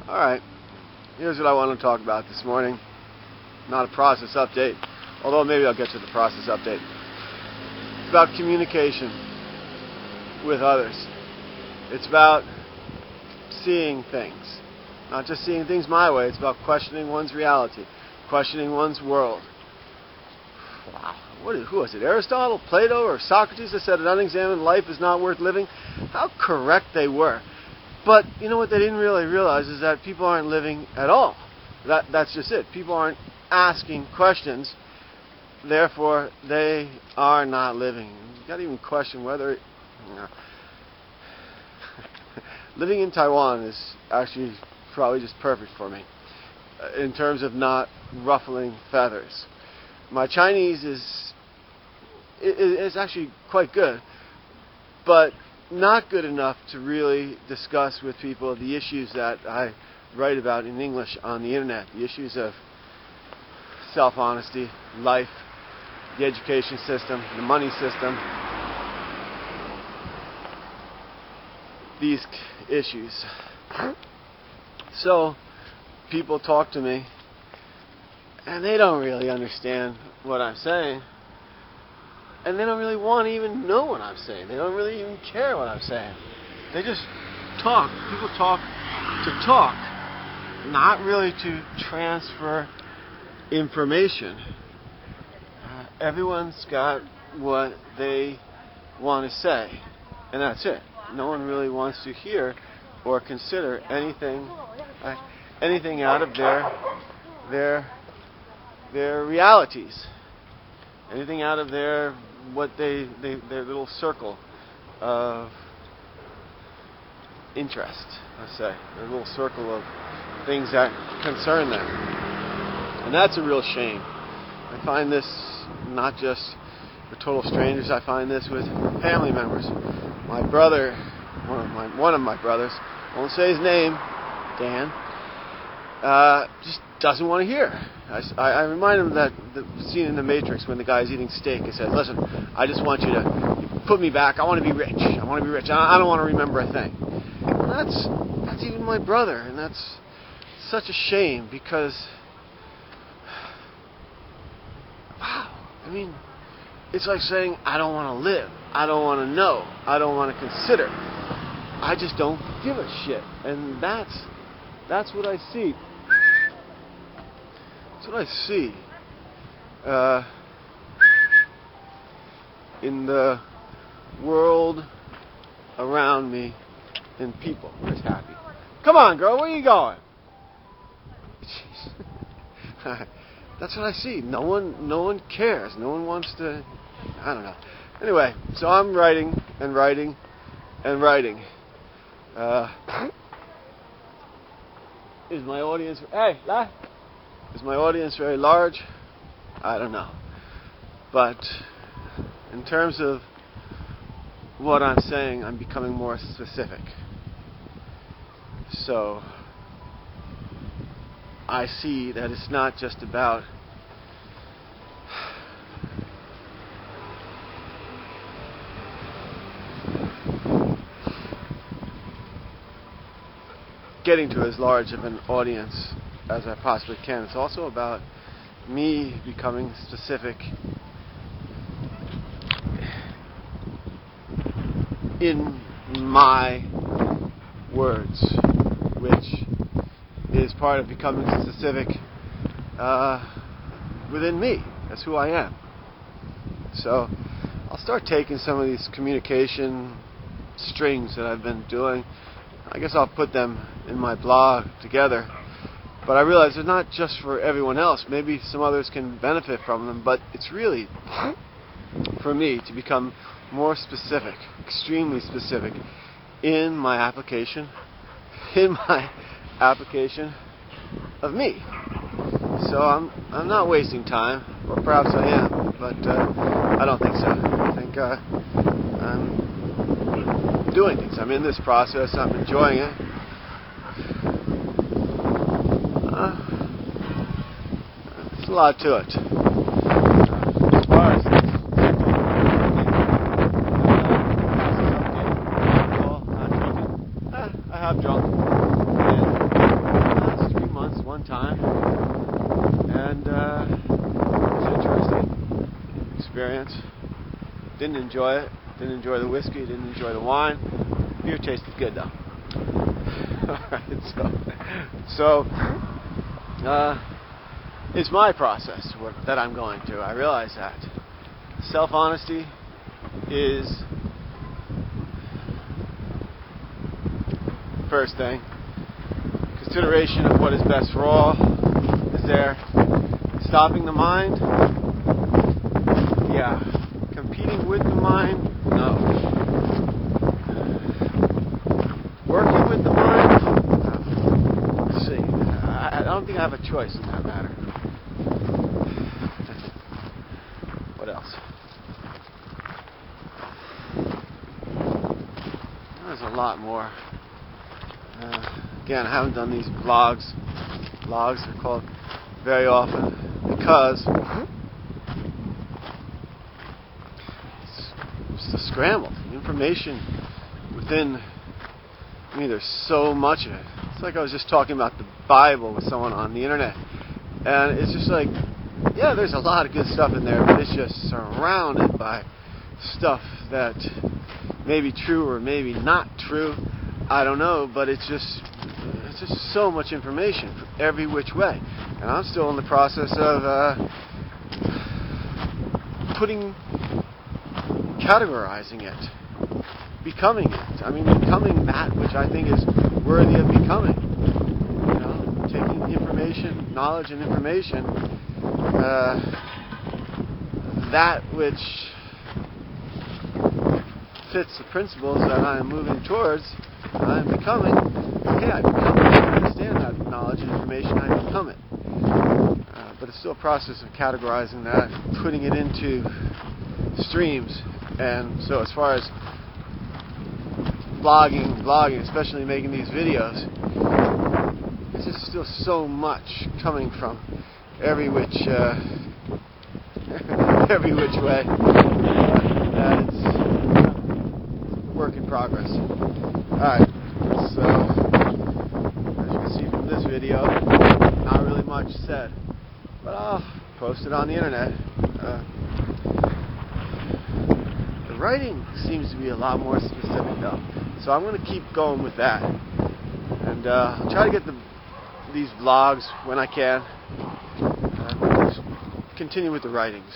Alright, here's what I want to talk about this morning. Not a process update, although maybe I'll get to the process update. It's about communication with others. It's about seeing things. Not just seeing things my way, it's about questioning one's reality, questioning one's world. Wow. Who was it? Aristotle, Plato, or Socrates that said an unexamined life is not worth living? How correct they were. But you know what they didn't really realize is that people aren't living at all. That's just it. People aren't asking questions. Therefore, they are not living. You've got to even question whether... Living in Taiwan is actually probably just perfect for me in terms of not ruffling feathers. My Chinese is actually quite good, but not good enough to really discuss with people the issues that I write about in English on the internet. The issues of self-honesty, life, the education system, the money system. These issues. So people talk to me and they don't really understand what I'm saying, and they don't really want to even know what I'm saying. They don't really even care what I'm saying. They just talk. People talk to talk, not really to transfer information. Everyone's got what they want to say, and that's it. No one really wants to hear or consider anything out of their realities, anything out of their little circle of interest, let's say, their little circle of things that concern them. And that's a real shame. I find this not just with total strangers. I find this with family members. My brother, one of my brothers, I won't say his name, Dan, just doesn't want to hear. I remind him that the scene in The Matrix when the guy's eating steak. He says, "Listen, I just want you to put me back. I want to be rich. I want to be rich. I don't want to remember a thing." And that's even my brother, and that's such a shame because, wow, I mean, it's like saying, I don't want to live. I don't want to know. I don't want to consider. I just don't give a shit. And that's what I see. That's what I see in the world around me and people. Where's Happy? Come on, girl. Where are you going? That's what I see. No one cares. No one wants to. I don't know. Anyway, so I'm writing and writing and writing. Is my audience... Hey, La! Is my audience very large? I don't know. But in terms of what I'm saying, I'm becoming more specific. So I see that it's not just about getting to as large of an audience as I possibly can. It's also about me becoming specific in my words, which is part of becoming specific within me. That's who I am. So I'll start taking some of these communication strings that I've been doing. I guess I'll put them in my blog together. But I realize they're not just for everyone else. Maybe some others can benefit from them, but it's really for me to become more specific, extremely specific in my application of me. So I'm not wasting time, or perhaps I am, but I don't think so. I think I'm doing things. I'm in this process. I'm enjoying it. There's a lot to it. As far as I have drunk. long time, and it's an interesting experience. Didn't enjoy it. Didn't enjoy the whiskey. Didn't enjoy the wine. Beer tasted good though. Alright, so it's my process that I'm going through. I realize that. Self-honesty is first thing. Consideration of what is best for all is there. Stopping the mind? Yeah. Competing with the mind? No. Working with the mind? No. Let's see. I don't think I have a choice in that matter. What else? There's a lot more. Again, I haven't done these vlogs. Vlogs are called very often because it's a scramble. The information within, I mean, there's so much of it. It's like I was just talking about the Bible with someone on the internet, and it's just like, yeah, there's a lot of good stuff in there, but it's just surrounded by stuff that may be true or maybe not true. I don't know, but it's just so much information from every which way, and I'm still in the process of categorizing it, becoming it. I mean, becoming that which I think is worthy of becoming. You know, taking information, knowledge, and information, that which fits the principles that I am moving towards. I'm becoming. Okay, I become it. I understand that knowledge and information. I become it. But it's still a process of categorizing that, putting it into streams. And so, as far as blogging, especially making these videos, there's just still so much coming from every which way. And it's a work in progress. Alright, so as you can see from this video, not really much said, but I'll post it on the internet. The writing seems to be a lot more specific though, so I'm going to keep going with that, and I'll try to get these vlogs when I can, just continue with the writings.